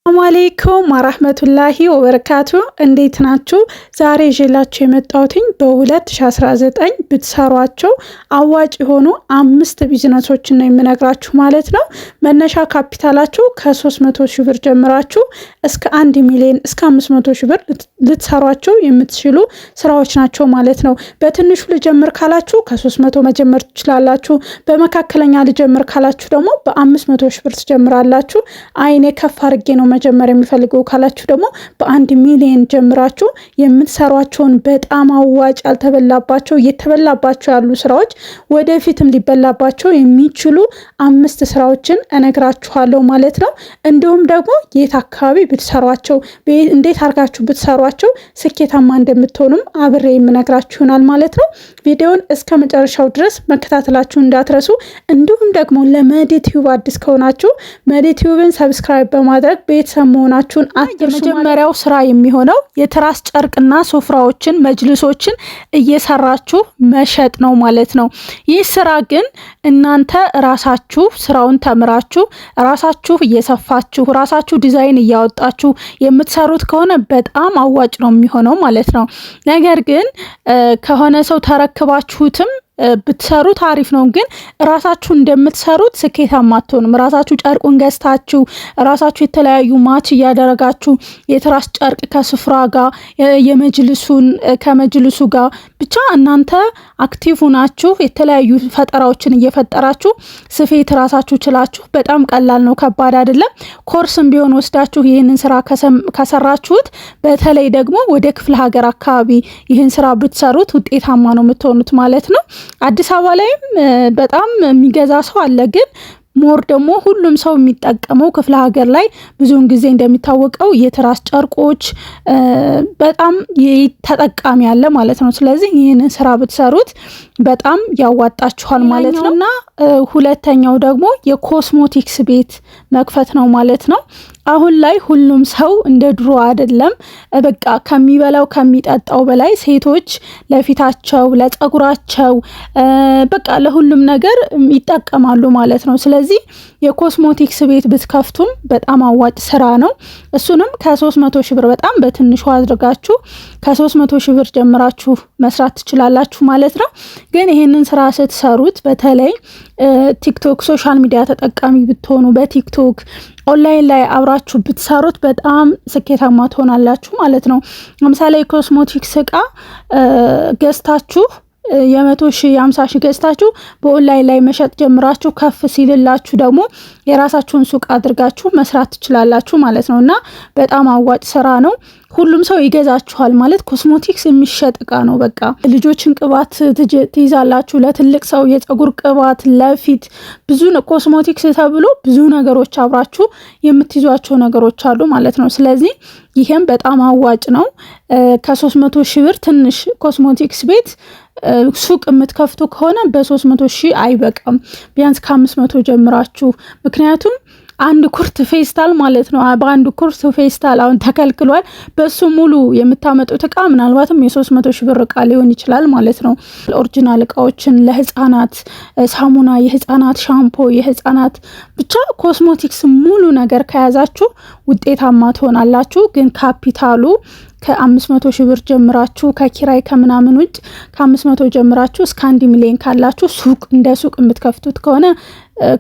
ሰላም አለይኩም ወራህመቱላሂ ወበረካቱ። እንዴት ናችሁ? ዛሬ ይዤላችሁ የመጣሁትኝ በ2019 ብትሰሯቸው አዋጭ የሆኑ 5 ቢዝነሶችን ነው የምነግራችሁ ማለት ነው። መነሻ ካፒታላችሁ ከ300 ሺህ ብር ጀምራችሁ እስከ 1 ሚሊዮን እስከ 500 ሺህ ብር ልትሰሯቸው የምትችሉ ስራዎች ናቸው ማለት ነው። በትንሹ ልጀምር ካላችሁ ከ300 መጀመር ትችላላችሁ። በመካከለኛ ልጀምር ካላችሁ ደግሞ በ500 ሺህ ብር ትጀምራላችሁ። አይኔ ከፍ አድርጌ ነው መጀመር የሚፈልገው ካላችሁ ደግሞ በ1 ሚሊዮን ጀምራችሁ የምትሰሯቸውን በጣም አዋጭ ያልተበላባቸው እየተበላባቸው ያሉ ስራዎች ወደፊትም ሊበላባቸው የሚችሉ 5 ስራዎችን እነግራችኋለሁ ማለት ነው። እንዲሁም ደግሞ የት አካባቢ ብትሰሯቸው እንዴት አድርጋችሁ ብትሰሯቸው ስኬታማ እንደምትሆኑም አብሬ የምነግራችሁ ይሆናል ማለት ነው። ቪዲዮውን እስከ መጨረሻው ድረስ መከታተላችሁ እንዳትረሱ። እንዲሁም ደግሞ ለመዲቲዩብ አዲስ ከሆናችሁ መዲቲዩብን ሰብስክራይብ በማድረግ ቤተሰብ መሆናችሁን አትርሱ። የመጀመሪያው ስራ የሚሆነው የትራስ ጨርቅና ሶፍራዎችን መጅልሶችን እየሰራችሁ መሸጥ ነው ማለት ነው። ይህ ስራ ግን እናንተ ራሳችሁ ስራውን ተምራችሁ ራሳችሁ እየሰፋችሁ ራሳችሁ ዲዛይን እያወጣችሁ የምትሰሩት ከሆነ በጣም አዋጭ ነው የሚሆነው ማለት ነው። ነገር ግን ከሆነ ሰው ተረክባችሁትም ብትሰሩት አሪፍ ነው። ግን ራሳችሁ እንደምትሰሩት ስኬታማ አትሆኑም። ራሳችሁ ጨርቁን ገዝታችሁ ራሳችሁ የተለያዩ ማች እያደረጋችሁ የትራስ ጨርቅ ከስፍራ ጋር የመጅልሱን ከመጅልሱ ጋር ብቻ እናንተ አክቲቭ ናችሁ የተለያዩ ፈጠራዎችን እየፈጠራችሁ ስፌት ራሳችሁ ችላችሁ በጣም ቀላል ነው፣ ከባድ አይደለም። ኮርስም ቢሆን ወስዳችሁ ይህንን ስራ ከሰራችሁት በተለይ ደግሞ ወደ ክፍለ ሀገር አካባቢ ይህን ስራ ብትሰሩት ውጤታማ ነው የምትሆኑት ማለት ነው። አዲስ አበባ ላይም በጣም የሚገዛ ሰው አለ። ግን ሞር ደግሞ ሁሉም ሰው የሚጠቀመው ክፍለ ሀገር ላይ ብዙውን ጊዜ እንደሚታወቀው የትራስ ጨርቆች በጣም ተጠቃሚ ያለ ማለት ነው። ስለዚህ ይህንን ስራ ብትሰሩት በጣም ያዋጣችኋል ማለት ነው። እና ሁለተኛው ደግሞ የኮስሞቲክስ ቤት መክፈት ነው ማለት ነው። አሁን ላይ ሁሉም ሰው እንደ ድሮ አይደለም። በቃ ከሚበላው ከሚጠጣው በላይ ሴቶች ለፊታቸው፣ ለፀጉራቸው በቃ ለሁሉም ነገር ይጠቀማሉ ማለት ነው። ስለዚህ የኮስሞቲክስ ቤት ብትከፍቱም በጣም አዋጭ ስራ ነው። እሱንም ከ300 ሺህ ብር በጣም በትንሹ አድርጋችሁ ከ300 ሺህ ብር ጀምራችሁ መስራት ትችላላችሁ ማለት ነው። ግን ይሄንን ስራ ስትሰሩት በተለይ ቲክቶክ ሶሻል ሚዲያ ተጠቃሚ ብትሆኑ በቲክቶክ ኦንላይን ላይ አብራችሁ ብትሰሩት በጣም ስኬታማ ትሆናላችሁ ማለት ነው። ለምሳሌ ኮስሞቲክስ እቃ ገዝታችሁ የ100 ሺህ የ50 ሺህ ገዝታችሁ በኦንላይን ላይ መሸጥ ጀምራችሁ ከፍ ሲልላችሁ ደግሞ የራሳችሁን ሱቅ አድርጋችሁ መስራት ትችላላችሁ ማለት ነው። እና በጣም አዋጭ ስራ ነው። ሁሉም ሰው ይገዛችኋል ማለት ኮስሞቲክስ የሚሸጥ እቃ ነው። በቃ ልጆችን ቅባት ትይዛላችሁ፣ ለትልቅ ሰው የፀጉር ቅባት፣ ለፊት ብዙ ኮስሞቲክስ ተብሎ ብዙ ነገሮች አብራችሁ የምትይዟቸው ነገሮች አሉ ማለት ነው። ስለዚህ ይሄም በጣም አዋጭ ነው። ከ300 ሺህ ብር ትንሽ ኮስሞቲክስ ቤት ሱቅ የምትከፍቱ ከሆነ በ300 ሺህ አይበቃም። ቢያንስ ከ500 ጀምራችሁ ምክንያቱም አንድ ኩርት ፌስታል ማለት ነው። በአንድ ኩርት ፌስታል አሁን ተከልክሏል። በሱ ሙሉ የምታመጡት እቃ ምናልባትም የ300 ሺህ ብር እቃ ሊሆን ይችላል ማለት ነው። ኦሪጂናል እቃዎችን ለህፃናት ሳሙና፣ የህፃናት ሻምፖ፣ የህፃናት ብቻ ኮስሞቲክስ ሙሉ ነገር ከያዛችሁ ውጤታማ ትሆናላችሁ። ግን ካፒታሉ ከ500 ሺህ ብር ጀምራችሁ ከኪራይ ከምናምን ውጭ ከ500 ጀምራችሁ እስከ 1 ሚሊዮን ካላችሁ ሱቅ እንደ ሱቅ የምትከፍቱት ከሆነ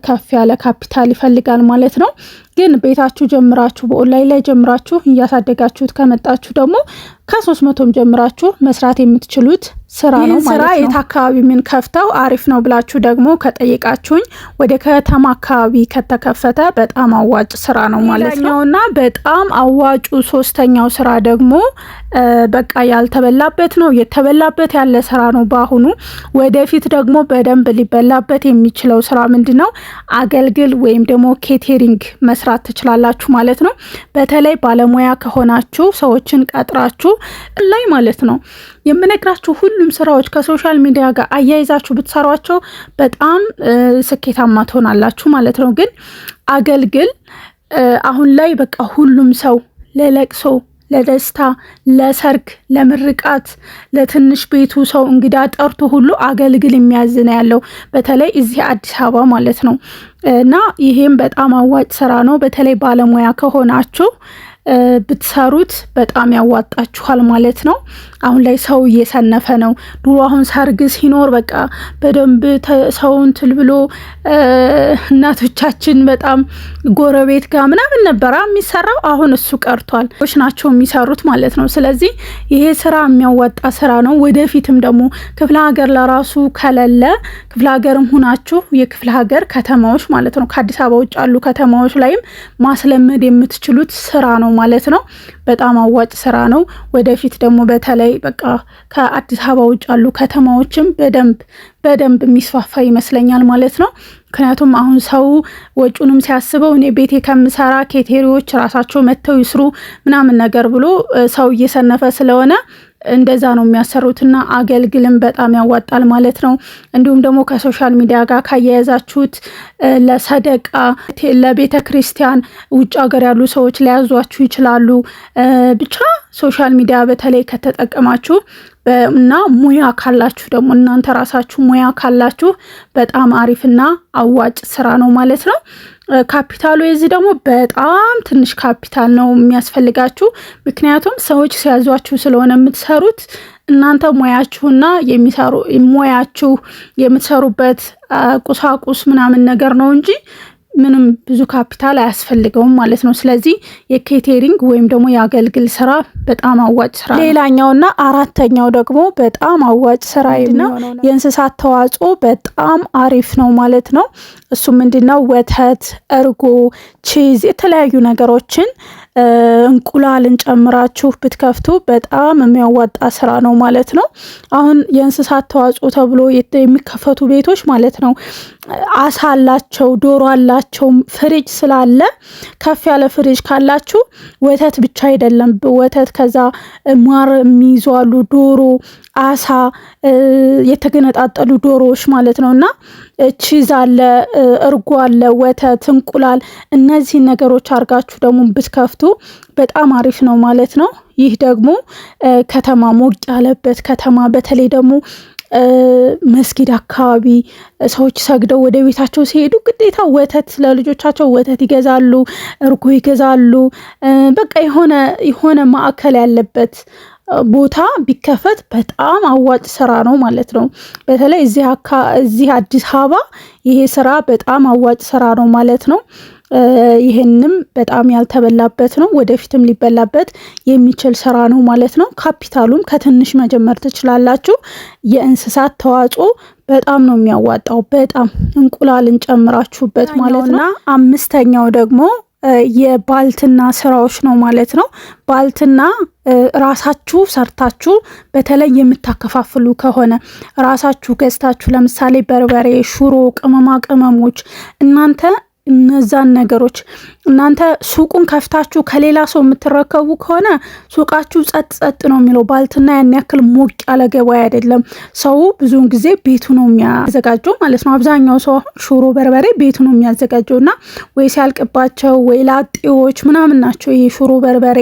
ከፍ ያለ ካፒታል ይፈልጋል ማለት ነው። ግን ቤታችሁ ጀምራችሁ በኦንላይን ላይ ጀምራችሁ እያሳደጋችሁት ከመጣችሁ ደግሞ ከ300ም ጀምራችሁ መስራት የምትችሉት ስራ ነው ማለት ነው። የት አካባቢ ምን ከፍተው አሪፍ ነው ብላችሁ ደግሞ ከጠየቃችሁኝ ወደ ከተማ አካባቢ ከተከፈተ በጣም አዋጭ ስራ ነው ማለት ነው። እና በጣም አዋጩ ሶስተኛው ስራ ደግሞ በቃ ያልተበላበት ነው፣ የተበላበት ያለ ስራ ነው በአሁኑ። ወደፊት ደግሞ በደንብ ሊበላበት የሚችለው ስራ ምንድነው? አገልግል ወይም ደግሞ ኬተሪንግ መስራት ትችላላችሁ ማለት ነው። በተለይ ባለሙያ ከሆናችሁ ሰዎችን ቀጥራችሁ ላይ ማለት ነው የምነግራችሁ ሁሉም ስራዎች ከሶሻል ሚዲያ ጋር አያይዛችሁ ብትሰሯቸው በጣም ስኬታማ ትሆናላችሁ ማለት ነው። ግን አገልግል አሁን ላይ በቃ ሁሉም ሰው ለለቅሶ ለደስታ፣ ለሰርግ፣ ለምርቃት፣ ለትንሽ ቤቱ ሰው እንግዳ ጠርቶ ሁሉ አገልግል የሚያዝን ያለው በተለይ እዚህ አዲስ አበባ ማለት ነው። እና ይሄም በጣም አዋጭ ስራ ነው። በተለይ ባለሙያ ከሆናችሁ ብትሰሩት በጣም ያዋጣችኋል ማለት ነው። አሁን ላይ ሰው እየሰነፈ ነው። ድሮ አሁን ሰርግ ሲኖር በቃ በደንብ ሰውን ትል ብሎ እናቶቻችን በጣም ጎረቤት ጋር ምናምን ነበረ የሚሰራው። አሁን እሱ ቀርቷል። ዎች ናቸው የሚሰሩት ማለት ነው። ስለዚህ ይሄ ስራ የሚያዋጣ ስራ ነው። ወደፊትም ደግሞ ክፍለ ሀገር ለራሱ ከሌለ ክፍለ ሀገርም ሁናችሁ የክፍለ ሀገር ከተማዎች ማለት ነው ከአዲስ አበባ ውጭ ያሉ ከተማዎች ላይም ማስለመድ የምትችሉት ስራ ነው ማለት ነው። በጣም አዋጭ ስራ ነው። ወደፊት ደግሞ በተለይ በቃ ከአዲስ አበባ ውጭ ያሉ ከተማዎችም በደንብ የሚስፋፋ ይመስለኛል ማለት ነው። ምክንያቱም አሁን ሰው ወጪውንም ሲያስበው እኔ ቤቴ ከምሰራ ኬቴሪዎች ራሳቸው መተው ይስሩ ምናምን ነገር ብሎ ሰው እየሰነፈ ስለሆነ እንደዛ ነው የሚያሰሩትና አገልግልም በጣም ያዋጣል ማለት ነው። እንዲሁም ደግሞ ከሶሻል ሚዲያ ጋር ካያያዛችሁት ለሰደቃ፣ ለቤተ ክርስቲያን ውጭ ሀገር ያሉ ሰዎች ሊያዟችሁ ይችላሉ። ብቻ ሶሻል ሚዲያ በተለይ ከተጠቀማችሁ እና ሙያ ካላችሁ ደግሞ እናንተ ራሳችሁ ሙያ ካላችሁ በጣም አሪፍና አዋጭ ስራ ነው ማለት ነው። ካፒታሉ የዚህ ደግሞ በጣም ትንሽ ካፒታል ነው የሚያስፈልጋችሁ። ምክንያቱም ሰዎች ሲያዟችሁ ስለሆነ የምትሰሩት እናንተ ሙያችሁና ሙያችሁ የምትሰሩበት ቁሳቁስ ምናምን ነገር ነው እንጂ ምንም ብዙ ካፒታል አያስፈልገውም ማለት ነው። ስለዚህ የኬቴሪንግ ወይም ደግሞ የአገልግል ስራ በጣም አዋጭ ስራ። ሌላኛውና አራተኛው ደግሞ በጣም አዋጭ ስራ ነው የእንስሳት ተዋጽኦ በጣም አሪፍ ነው ማለት ነው። እሱ ምንድነው? ወተት፣ እርጎ፣ ቺዝ የተለያዩ ነገሮችን እንቁላልን ጨምራችሁ ብትከፍቱ በጣም የሚያዋጣ ስራ ነው ማለት ነው። አሁን የእንስሳት ተዋጽኦ ተብሎ የሚከፈቱ ቤቶች ማለት ነው አሳ አላቸው፣ ዶሮ አላቸው። ፍሪጅ ስላለ ከፍ ያለ ፍሪጅ ካላችሁ ወተት ብቻ አይደለም፣ ወተት ከዛ ማር የሚይዙ አሉ፣ ዶሮ፣ አሳ፣ የተገነጣጠሉ ዶሮዎች ማለት ነውና ቺዝ አለ፣ እርጎ አለ፣ ወተት፣ እንቁላል እነዚህ ነገሮች አርጋችሁ ደግሞ ብትከፍቱ በጣም አሪፍ ነው ማለት ነው። ይህ ደግሞ ከተማ ሞቅ ያለበት ከተማ በተለይ ደግሞ መስጊድ አካባቢ ሰዎች ሰግደው ወደ ቤታቸው ሲሄዱ ግዴታ ወተት ለልጆቻቸው ወተት ይገዛሉ፣ እርጎ ይገዛሉ። በቃ የሆነ ማዕከል ያለበት ቦታ ቢከፈት በጣም አዋጭ ስራ ነው ማለት ነው። በተለይ እዚህ አዲስ አበባ ይሄ ስራ በጣም አዋጭ ስራ ነው ማለት ነው። ይሄንም በጣም ያልተበላበት ነው፣ ወደፊትም ሊበላበት የሚችል ስራ ነው ማለት ነው። ካፒታሉም ከትንሽ መጀመር ትችላላችሁ። የእንስሳት ተዋጽኦ በጣም ነው የሚያዋጣው፣ በጣም እንቁላልን ጨምራችሁበት ማለት ነው። አምስተኛው ደግሞ የባልትና ስራዎች ነው ማለት ነው። ባልትና ራሳችሁ ሰርታችሁ በተለይ የምታከፋፍሉ ከሆነ ራሳችሁ ገዝታችሁ ለምሳሌ በርበሬ፣ ሽሮ፣ ቅመማ ቅመሞች እናንተ እነዛን ነገሮች እናንተ ሱቁን ከፍታችሁ ከሌላ ሰው የምትረከቡ ከሆነ ሱቃችሁ ጸጥ ነው የሚለው። ባልትና ያን ያክል ሞቅ ያለ ገበያ አይደለም። ሰው ብዙውን ጊዜ ቤቱ ነው የሚያዘጋጀው ማለት ነው። አብዛኛው ሰው ሽሮ፣ በርበሬ ቤቱ ነው የሚያዘጋጀው እና ወይ ሲያልቅባቸው ወይ ላጤዎች ምናምን ናቸው ይሄ ሽሮ በርበሬ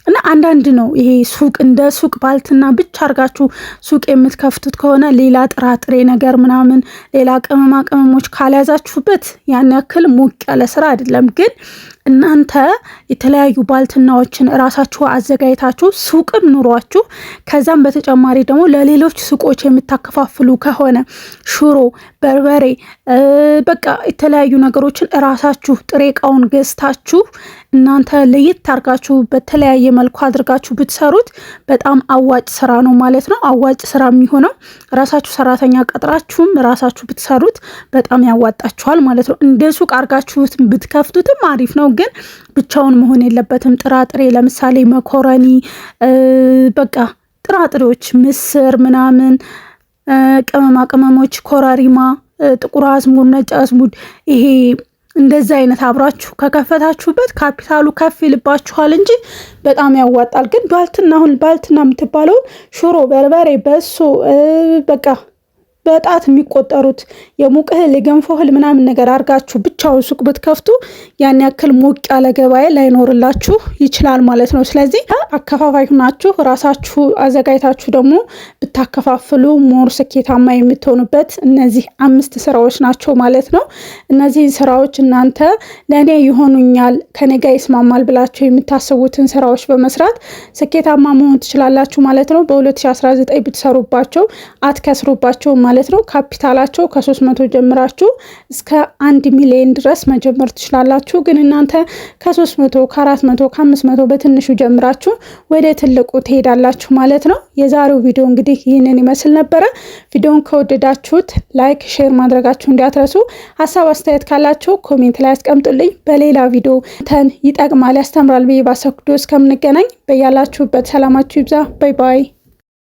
እና አንዳንድ ነው ይሄ ሱቅ እንደ ሱቅ ባልትና ብቻ አርጋችሁ ሱቅ የምትከፍቱት ከሆነ ሌላ ጥራጥሬ ነገር ምናምን ሌላ ቅመማ ቅመሞች ካልያዛችሁበት ያን ያክል ሞቅ ያለ ስራ አይደለም። ግን እናንተ የተለያዩ ባልትናዎችን ራሳችሁ አዘጋጅታችሁ ሱቅም ኑሯችሁ ከዛም በተጨማሪ ደግሞ ለሌሎች ሱቆች የምታከፋፍሉ ከሆነ ሽሮ፣ በርበሬ በቃ የተለያዩ ነገሮችን ራሳችሁ ጥሬ እቃውን ገዝታችሁ እናንተ ለየት አርጋችሁ በተለያየ መልኩ አድርጋችሁ ብትሰሩት በጣም አዋጭ ስራ ነው ማለት ነው። አዋጭ ስራ የሚሆነው ራሳችሁ ሰራተኛ ቀጥራችሁም ራሳችሁ ብትሰሩት በጣም ያዋጣችኋል ማለት ነው። እንደ ሱቅ አርጋችሁት ብትከፍቱትም አሪፍ ነው፣ ግን ብቻውን መሆን የለበትም። ጥራጥሬ ለምሳሌ መኮረኒ፣ በቃ ጥራጥሬዎች፣ ምስር ምናምን፣ ቅመማ ቅመሞች፣ ኮረሪማ፣ ጥቁር አዝሙድ፣ ነጭ አዝሙድ ይሄ እንደዚህ አይነት አብራችሁ ከከፈታችሁበት ካፒታሉ ከፍ ይልባችኋል እንጂ በጣም ያዋጣል። ግን ባልትና የምትባለውን ሽሮ፣ በርበሬ፣ በሶ በቃ በጣት የሚቆጠሩት የሙቅ እህል፣ የገንፎ እህል ምናምን ነገር አርጋችሁ ብቻውን ሱቅ ብትከፍቱ ያን ያክል ሞቅ ያለ ገበያ ላይኖርላችሁ ይችላል ማለት ነው። ስለዚህ አከፋፋይ ናችሁ ራሳችሁ አዘጋጅታችሁ ደግሞ ብታከፋፍሉ ሞር ስኬታማ የምትሆኑበት እነዚህ 5 ስራዎች ናቸው ማለት ነው። እነዚህ ስራዎች እናንተ ለኔ ይሆኑኛል ከኔ ጋር ይስማማል ብላችሁ የምታስቡትን ስራዎች በመስራት ስኬታማ መሆን ትችላላችሁ ማለት ነው። በ2019 ብትሰሩባቸው አትከስሩባቸው ማለት ነው። ካፒታላቸው ከ300 ጀምራችሁ እስከ 1 ሚሊዮን ድረስ መጀመር ትችላላችሁ። ግን እናንተ ከ300 ከ400 ከ500 በትንሹ ጀምራችሁ ወደ ትልቁ ትሄዳላችሁ ማለት ነው። የዛሬው ቪዲዮ እንግዲህ ይህንን ይመስል ነበረ። ቪዲዮውን ከወደዳችሁት ላይክ፣ ሼር ማድረጋችሁ እንዳትረሱ። ሀሳብ አስተያየት ካላችሁ ኮሜንት ላይ አስቀምጡልኝ። በሌላ ቪዲዮ ይጠቅማል ያስተምራል ብዬ ባሰብኩት እስከምንገናኝ በያላችሁበት ሰላማችሁ ይብዛ። ባይ ባይ።